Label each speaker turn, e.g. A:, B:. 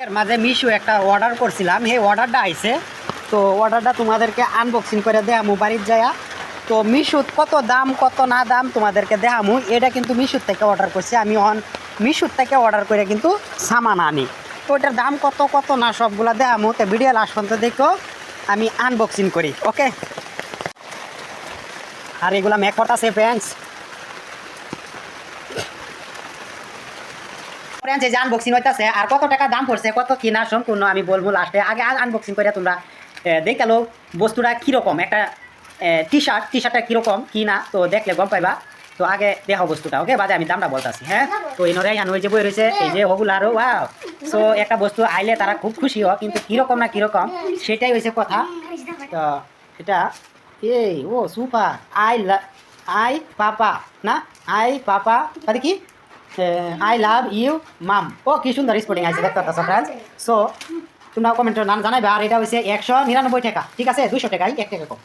A: এর মাঝে মিশো একটা অর্ডার করছিলাম, সেই অর্ডারটা আইছে। তো অর্ডারটা তোমাদেরকে আনবক্সিং করে দেখামু বাড়ির যায়া। তো মিশোত কত দাম কত না দাম তোমাদেরকে দেখামু। এটা কিন্তু মিশোর থেকে অর্ডার করছি আমি, মিশোর থেকে অর্ডার করে কিন্তু সামান আনি। তো এটার দাম কত কত না সবগুলা দেখামু। তো ভিডিও লাস্ট পর্যন্ত দেখো, আমি আনবক্সিং করি। ওকে, আর এগুলা মেকআপ আছে ফ্রেন্ডস। ফ্রেন্ডস এই যে আনবক্সিং হইতাছে, আর কত টাকা দাম পড়ছে কত কিনা সম্পূর্ণ আমি বলবো লাস্টে। আগে আনবক্সিং করে তোমরা দেখালো বস্তুটা কীরকম, একটা টি শার্টটা কীরকম কি না, তো দেখলে গম পাইবা। তো আগে দেখো বস্তুটা। ওকে, বাজে আমি দামটা বলতাছি। হ্যাঁ, তো এনরে হান ওই যে বই রয়েছে এই যে ওগুলো আরও ওয়াও। সো একটা বস্তু আইলে তারা খুব খুশি হয়, কিন্তু কীরকম না কীরকম সেটাই হয়েছে কথা। তো এটা এই ও সুপার আই পাপা না, আই পাপা তাহলে কি আই লাভ ইউ মাম। ও কি সুন্দর স্পোর্টিং আছে দেখতে পাচ্ছ ফ্রেন্ডস। সো তোমরা কমেন্টের নাম জানাইবে। আর এটা হচ্ছে 199 টাকা, ঠিক আছে? 200 টাকাই 1 টাকা কম।